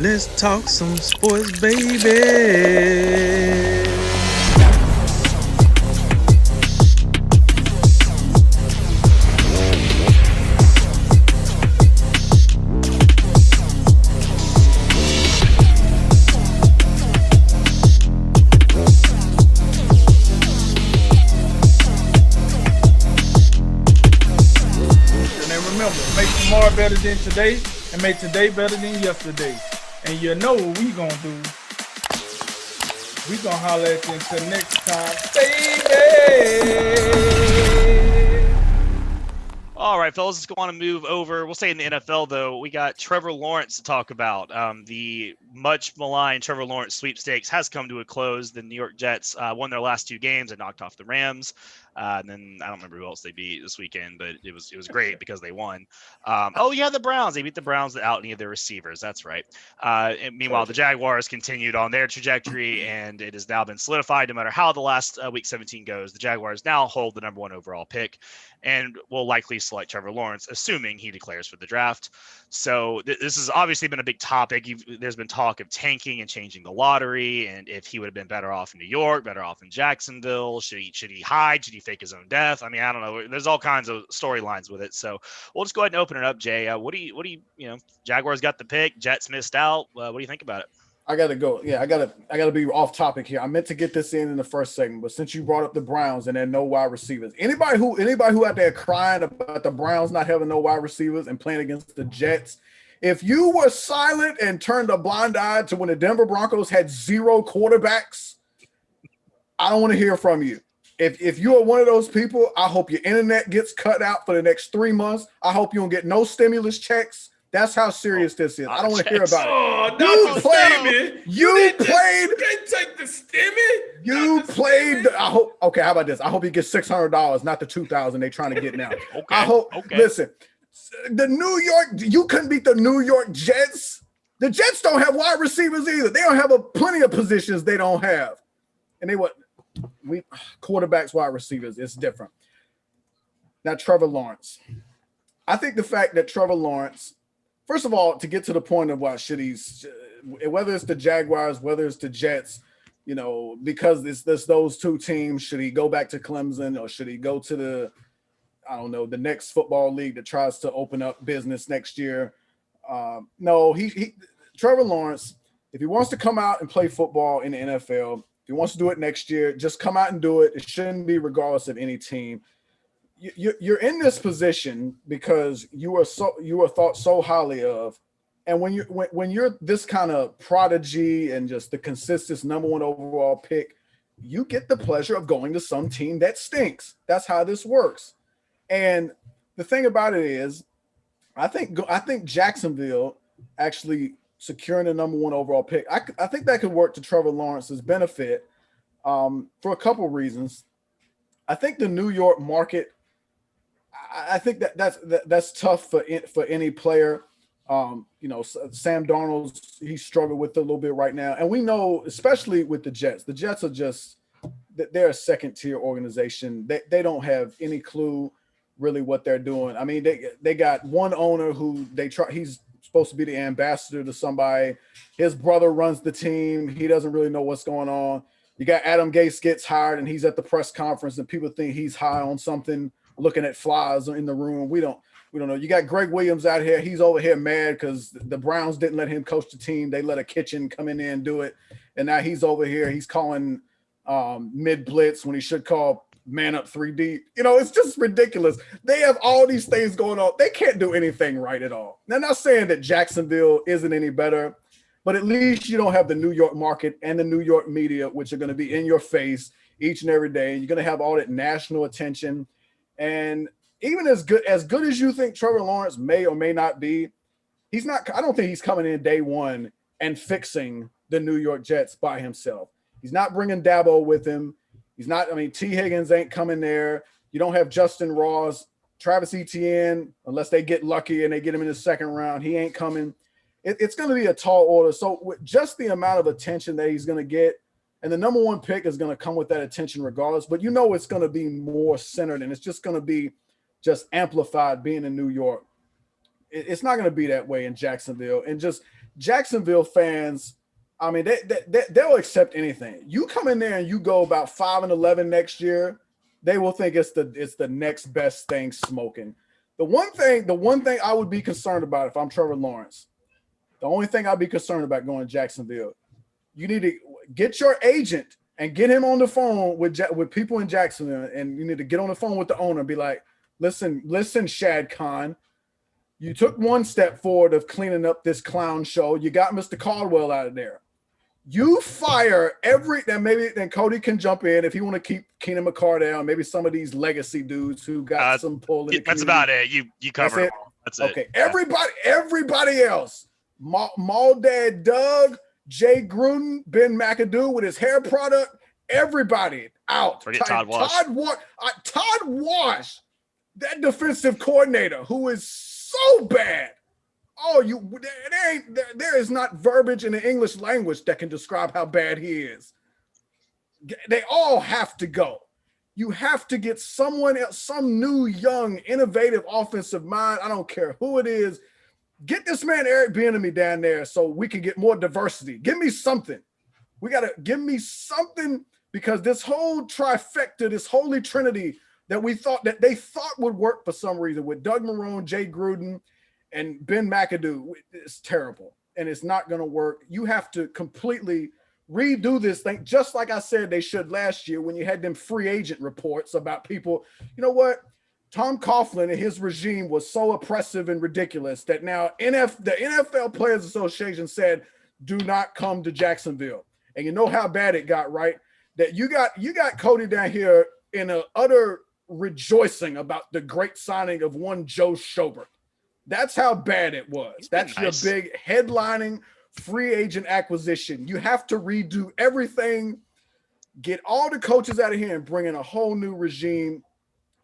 Let's talk some sports, baby. And remember, make tomorrow better than today and make today better than yesterday. And you know what we gonna do. We gonna holler at you until next time, baby. All right, fellas, let's go on and move over. We'll say in the NFL, though, we got Trevor Lawrence to talk about. The much maligned Trevor Lawrence sweepstakes has come to a close. The New York Jets won their last 2 games and knocked off the Rams. And then I don't remember who else they beat this weekend, but it was great because they won. The Browns. They beat the Browns without any of their receivers. That's right. And meanwhile, the Jaguars continued on their trajectory, and it has now been solidified. No matter how the last Week 17 goes, the Jaguars now hold the number 1 overall pick and will likely select Trevor Lawrence, assuming he declares for the draft. So this has obviously been a big topic. There's been talk of tanking and changing the lottery, and if he would have been better off in New York, better off in Jacksonville. Should he hide? Should he fake his own death? I mean, I don't know. There's all kinds of storylines with it. So we'll just go ahead and open it up, Jay. What do you Jaguars got the pick, Jets missed out. What do you think about it? I gotta go. Yeah, I gotta be off topic here. I meant to get this in the first segment, but since you brought up the Browns and then no wide receivers, anybody who out there crying about the Browns not having no wide receivers and playing against the Jets, if you were silent and turned a blind eye to when the Denver Broncos had 0 quarterbacks, I don't want to hear from you. If you are one of those people, I hope your internet gets cut out for the next 3 months. I hope you don't get no stimulus checks. That's how serious this is. I don't want to hear about it. Oh, not the stimmy. You played. You can't take the stimmy. You played. I hope. Okay, how about this? I hope you get $600, not the $2,000 they're trying to get now. Okay. I hope. Okay. Listen, the New York. You couldn't beat the New York Jets. The Jets don't have wide receivers either. They don't have plenty of positions they don't have, and we quarterbacks, wide receivers. It's different. Now, Trevor Lawrence. I think the fact that Trevor Lawrence. First of all, to get to the point of whether it's the Jaguars, whether it's the Jets, because it's those 2 teams, should he go back to Clemson or should he go to the next football league that tries to open up business next year? No, Trevor Lawrence, if he wants to come out and play football in the NFL, if he wants to do it next year, just come out and do it. It shouldn't be regardless of any team. You're in this position because you are thought so highly of, and when you're this kind of prodigy and just the consistent number 1 overall pick, you get the pleasure of going to some team that stinks. That's how this works. And the thing about it is, I think Jacksonville actually securing the number 1 overall pick, I think that could work to Trevor Lawrence's benefit for a couple of reasons. I think the New York market. I think that's tough for any player. Sam Darnold, he struggled with it a little bit right now, and we know, especially with the Jets. The Jets are they're a second-tier organization. They don't have any clue really what they're doing. I mean, they got one owner who he's supposed to be the ambassador to somebody. His brother runs the team. He doesn't really know what's going on. You got Adam Gase gets hired, and he's at the press conference, and people think he's high on something, looking at flies in the room. We don't know. You got Greg Williams out here. He's over here mad because the Browns didn't let him coach the team. They let a kitchen come in there and do it. And now he's over here. He's calling mid blitz when he should call man up 3 deep. It's just ridiculous. They have all these things going on. They can't do anything right at all. Now, I'm not saying that Jacksonville isn't any better, but at least you don't have the New York market and the New York media, which are going to be in your face each and every day. You're going to have all that national attention. And even as good as you think Trevor Lawrence may or may not be, he's not. I don't think he's coming in day one and fixing the New York Jets by himself. He's not bringing Dabo with him. He's not. I mean, T. Higgins ain't coming there. You don't have Justin Ross, Travis Etienne, unless they get lucky and they get him in the second round. He ain't coming. It's going to be a tall order. So with just the amount of attention that he's going to get, and the number 1 pick is going to come with that attention regardless, but it's going to be more centered and it's just going to be amplified being in New York. It's not going to be that way in Jacksonville. And just Jacksonville fans, I mean, they'll accept anything. You come in there and you go about 5-11 next year, they will think it's the next best thing smoking. The one thing I would be concerned about if I'm Trevor Lawrence, the only thing I'd be concerned about going to Jacksonville, you need to get your agent and get him on the phone with people in Jacksonville, and you need to get on the phone with the owner and be like, listen, Shad Khan, you took one step forward of cleaning up this clown show. You got Mr. Caldwell out of there. You fire then Cody can jump in if you want to keep Keenan McCardell, maybe some of these legacy dudes who got some pull in the that's community. about it. You covered it. That's it. Okay. Everybody else. Mall Dad Doug, Jay Gruden, Ben McAdoo with his hair product, everybody out. Forget Todd Wash. Todd Wash, that defensive coordinator who is so bad. Oh, there is not verbiage in the English language that can describe how bad he is. They all have to go. You have to get someone else, some new, young, innovative offensive mind. I don't care who it is. Get this man Eric Bieniemy down there so we can get more diversity. Give me something. Give me something, because this whole trifecta, this holy trinity that they thought would work for some reason with Doug Marrone, Jay Gruden, and Ben McAdoo, it's terrible, and it's not going to work. You have to completely redo this thing, just like I said they should last year when you had them free agent reports about people. You know what? Tom Coughlin and his regime was so oppressive and ridiculous that now the NFL Players Association said, do not come to Jacksonville. And you know how bad it got, right? That you got Cody down here in an utter rejoicing about the great signing of one Joe Schobert. That's how bad it was. That's nice. Your big headlining free agent acquisition. You have to redo everything, get all the coaches out of here and bring in a whole new regime.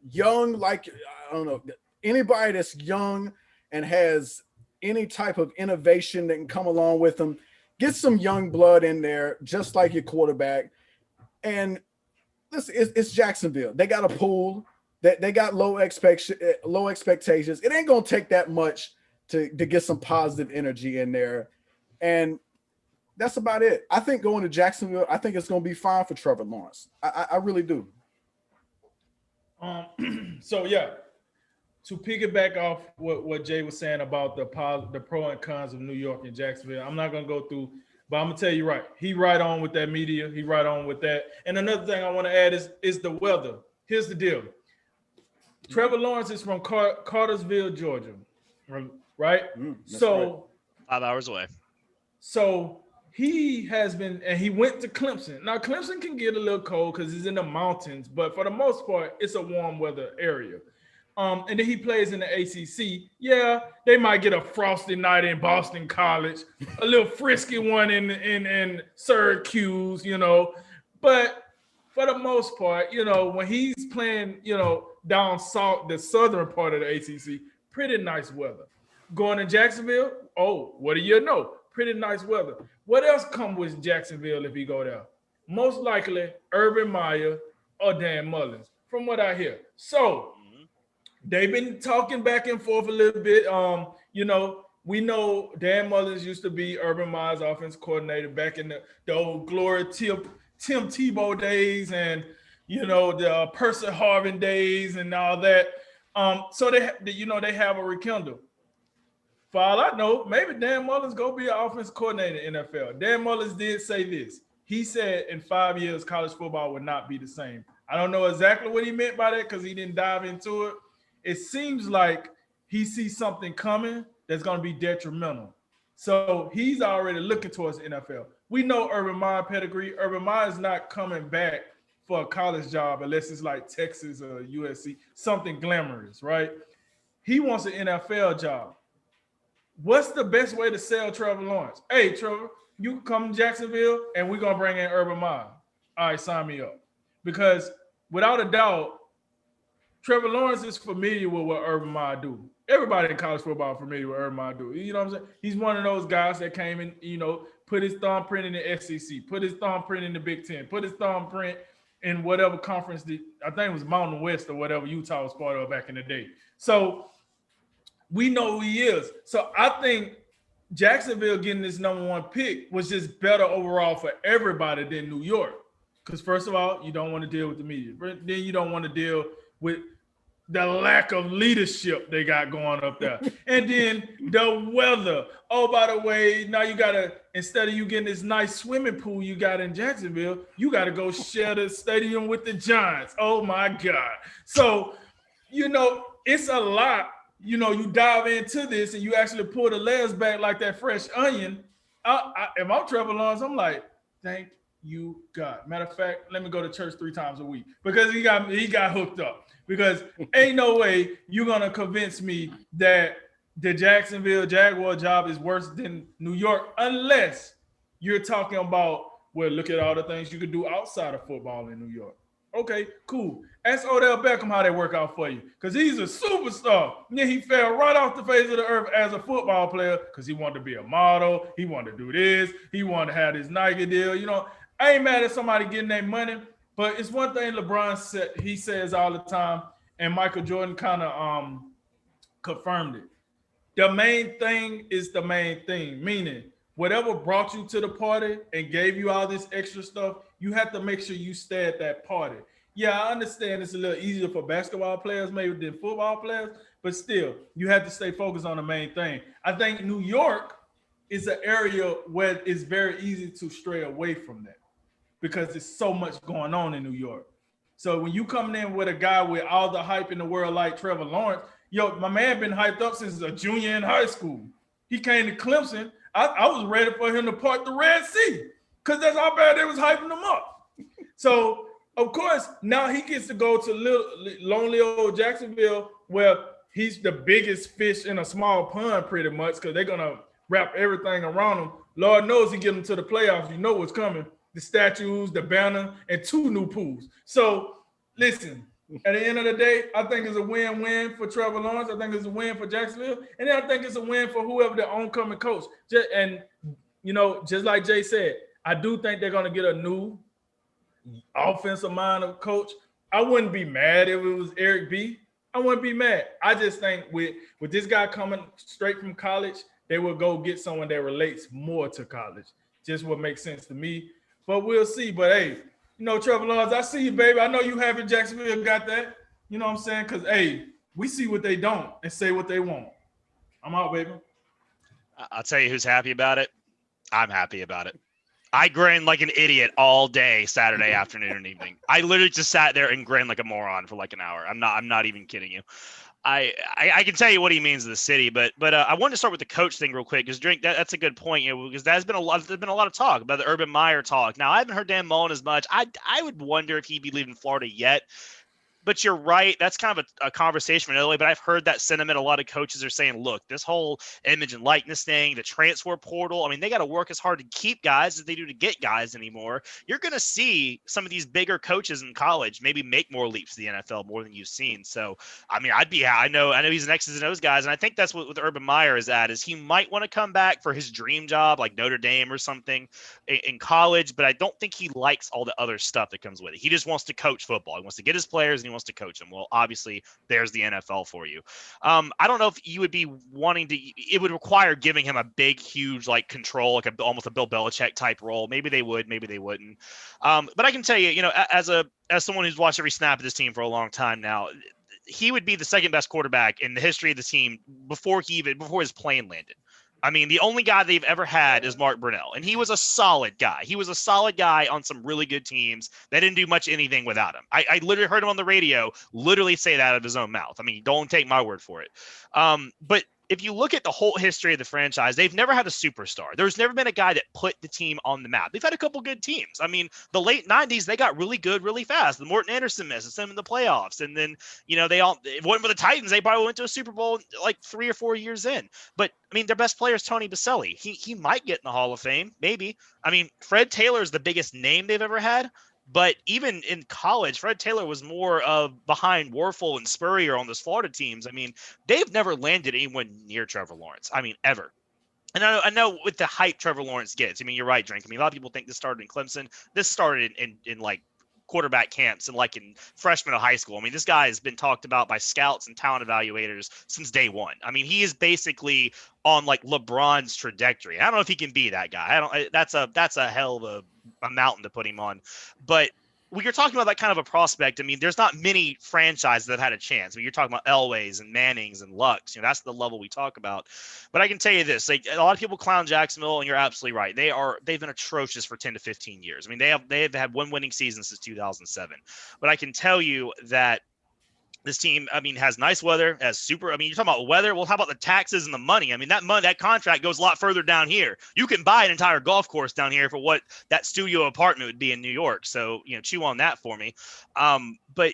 Young, like, I don't know, anybody that's young and has any type of innovation that can come along with them, get some young blood in there, just like your quarterback. And listen, it's Jacksonville. They got a pool. They got low expectations. It ain't gonna take that much to get some positive energy in there, and that's about it. I think going to Jacksonville, I think it's gonna be fine for Trevor Lawrence. I really do. So yeah, to piggyback off what Jay was saying about the pro and cons of New York and Jacksonville, I'm not gonna go through, but I'm gonna tell you he right on with that media. He right on with that. And another thing I want to add is the weather. Here's the deal. Trevor Lawrence is from Cartersville, Georgia, right? So right. 5 hours away. So he has been, and he went to Clemson. Now Clemson can get a little cold because he's in the mountains, but for the most part, it's a warm weather area. And then he plays in the ACC. Yeah, they might get a frosty night in Boston College, a little frisky one in Syracuse, but for the most part, when he's playing, down the southern part of the ACC, pretty nice weather. Going to Jacksonville, what do you know? Pretty nice weather. What else comes with Jacksonville if he go there? Most likely Urban Meyer or Dan Mullins, from what I hear. So they've been talking back and forth a little bit. We know Dan Mullins used to be Urban Meyer's offense coordinator back in the old glory Tim Tebow days and the Percy Harvin days and all that. So they have a rekindle. For all I know, maybe Dan Mullins go be an offense coordinator in the NFL. Dan Mullins did say this. He said in 5 years, college football would not be the same. I don't know exactly what he meant by that because he didn't dive into it. It seems like he sees something coming that's going to be detrimental. So he's already looking towards the NFL. We know Urban Meyer pedigree. Urban Meyer is not coming back for a college job unless it's like Texas or USC, something glamorous, right? He wants an NFL job. What's the best way to sell Trevor Lawrence? Hey, Trevor, you can come to Jacksonville and we're going to bring in Urban Meyer. All right, sign me up. Because without a doubt, Trevor Lawrence is familiar with what Urban Meyer do. Everybody in college football is familiar with Urban Meyer do. You know what I'm saying? He's one of those guys that came in, put his thumbprint in the SEC, put his thumbprint in the Big Ten, put his thumbprint in whatever conference, I think it was Mountain West or whatever Utah was part of back in the day. So we know who he is. So I think Jacksonville getting this #1 pick was just better overall for everybody than New York. Because first of all, you don't want to deal with the media. Then you don't want to deal with the lack of leadership they got going up there. And then the weather. Oh, by the way, now you gotta, instead of you getting this nice swimming pool you got in Jacksonville, you gotta go share the stadium with the Giants. Oh my God. So, it's a lot. You dive into this and you actually pull the layers back like that fresh onion. If I'm Trevor Lawrence, I'm like, thank you, God. Matter of fact, let me go to church 3 times a week because he got hooked up. Because ain't no way you're gonna convince me that the Jacksonville Jaguar job is worse than New York, unless you're talking about, well, look at all the things you could do outside of football in New York. Okay, cool. Ask Odell Beckham how they work out for you, because he's a superstar. Yeah, he fell right off the face of the earth as a football player because he wanted to be a model. He wanted to do this. He wanted to have this Nike deal. I ain't mad at somebody getting their money. But it's one thing LeBron said, he says all the time, and Michael Jordan kind of confirmed it. The main thing is the main thing, meaning whatever brought you to the party and gave you all this extra stuff, you have to make sure you stay at that party. Yeah, I understand it's a little easier for basketball players maybe than football players, but still, you have to stay focused on the main thing. I think New York is an area where it's very easy to stray away from that, because there's so much going on in New York. So when you come in with a guy with all the hype in the world like Trevor Lawrence, my man been hyped up since a junior in high school. He came to Clemson. I was ready for him to part the Red Sea because that's how bad they was hyping him up. So, of course, now he gets to go to lonely old Jacksonville, where he's the biggest fish in a small pond pretty much, because they're going to wrap everything around him. Lord knows he get him to the playoffs. You know what's coming. The statues, the banner, and 2 new pools. So, listen, at the end of the day, I think it's a win-win for Trevor Lawrence. I think it's a win for Jacksonville. And then I think it's a win for whoever the oncoming coach. And, just like Jay said, I do think they're going to get a new offensive-minded coach. I wouldn't be mad if it was Eric B. I wouldn't be mad. I just think with this guy coming straight from college, they will go get someone that relates more to college. Just what makes sense to me. But we'll see. But, hey, Trevor Lawrence, I see you, baby. I know you have in Jacksonville got that. You know what I'm saying? Because, hey, we see what they don't and say what they want. I'm out, baby. I'll tell you who's happy about it. I'm happy about it. I grinned like an idiot all day, Saturday afternoon and evening. I literally just sat there and grinned like a moron for like an hour. I'm not even kidding you. I can tell you what he means to the city, but I wanted to start with the coach thing real quick, because that's a good point, because there's been a lot of talk about the Urban Meyer talk. Now, I haven't heard Dan Mullen as much. I would wonder if he'd be leaving Florida yet. But you're right. That's kind of a conversation from Italy. But I've heard that sentiment. A lot of coaches are saying, look, this whole image and likeness thing, the transfer portal, I mean, they got to work as hard to keep guys as they do to get guys anymore. You're going to see some of these bigger coaches in college maybe make more leaps to the NFL more than you've seen. So, I mean, I know he's an X's and O's guys. And I think that's what Urban Meyer is at, is he might want to come back for his dream job, like Notre Dame or something in college. But I don't think he likes all the other stuff that comes with it. He just wants to coach football. He wants to get his players and he wants to coach them. Well, obviously there's the NFL for you. I don't know if you would be wanting to, it would require giving him a big, huge, like control, like almost a Bill Belichick type role. Maybe they would, maybe they wouldn't. But I can tell you, as someone who's watched every snap of this team for a long time now, he would be the second best quarterback in the history of the team before his plane landed. I mean, the only guy they've ever had is Mark Brunell, and he was a solid guy. He was a solid guy on some really good teams that didn't do much anything without him. I literally heard him on the radio literally say that out of his own mouth. I mean, don't take my word for it. But if you look at the whole history of the franchise, they've never had a superstar. There's never been a guy that put the team on the map. They've had a couple good teams. I mean, the late 90s, they got really good really fast. The Morton Anderson mess, sent them in the playoffs. And then, if it wasn't for the Titans, they probably went to a Super Bowl like 3 or 4 years in. But, I mean, their best player is Tony Baselli. He might get in the Hall of Fame, maybe. I mean, Fred Taylor is the biggest name they've ever had. But even in college, Fred Taylor was more behind Warfel and Spurrier on those Florida teams. I mean, they've never landed anyone near Trevor Lawrence. I mean, ever. And I know with the hype Trevor Lawrence gets, I mean, you're right, Drink. I mean, a lot of people think this started in Clemson. This started in like quarterback camps and like in freshman of high school. I mean, this guy has been talked about by scouts and talent evaluators since day one. I mean, he is basically on like LeBron's trajectory. I don't know if he can be that guy. That's a hell of a mountain to put him on. But when you're talking about that kind of a prospect, I mean, there's not many franchises that have had a chance. I mean, you're talking about Elways and Mannings and Lux. That's the level we talk about. But I can tell you this: like a lot of people clown Jacksonville, and you're absolutely right. They've been atrocious for 10 to 15 years. I mean, they have had one winning season since 2007. But I can tell you that this team, I mean, has nice weather, has super. I mean, you're talking about weather. Well, how about the taxes and the money? I mean, that contract goes a lot further down here. You can buy an entire golf course down here for what that studio apartment would be in New York. So, chew on that for me. But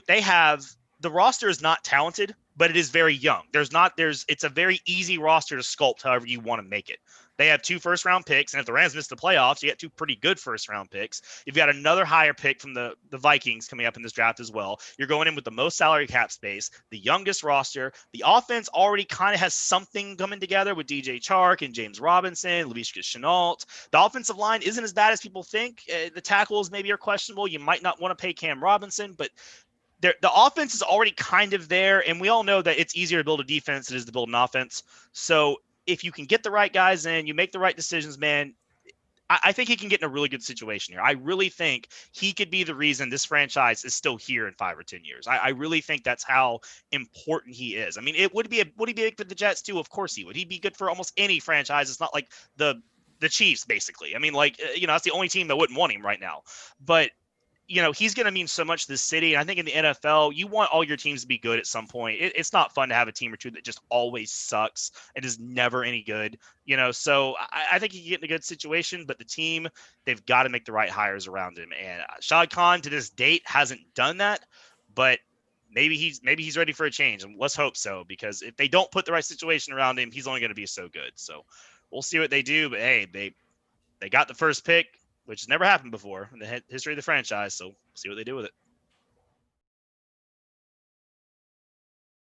they have the roster is not talented, but it is very young. It's a very easy roster to sculpt however you want to make it. They have 2 first-round picks, and if the Rams miss the playoffs, you get 2 pretty good first-round picks. You've got another higher pick from the Vikings coming up in this draft as well. You're going in with the most salary cap space, the youngest roster. The offense already kind of has something coming together with DJ Chark and James Robinson, Laviska Shenault. The offensive line isn't as bad as people think. The tackles maybe are questionable. You might not want to pay Cam Robinson, but the offense is already kind of there, and we all know that it's easier to build a defense than it is to build an offense. So if you can get the right guys in, you make the right decisions, man, I think he can get in a really good situation here. I really think he could be the reason this franchise is still here in 5 or 10 years. I really think that's how important he is. I mean, would he be big for the Jets too? Of course he would. He'd be good for almost any franchise. It's not like the Chiefs, basically. I mean, like, that's the only team that wouldn't want him right now. But he's going to mean so much to the city. And I think in the NFL, you want all your teams to be good at some point. It's not fun to have a team or two that just always sucks and is never any good, So I think he can get in a good situation, but the team, they've got to make the right hires around him. And Shad Khan to this date hasn't done that, but maybe he's ready for a change. And let's hope so, because if they don't put the right situation around him, he's only going to be so good. So we'll see what they do. But hey, they got the first pick, which has never happened before in the history of the franchise. So we'll see what they do with it.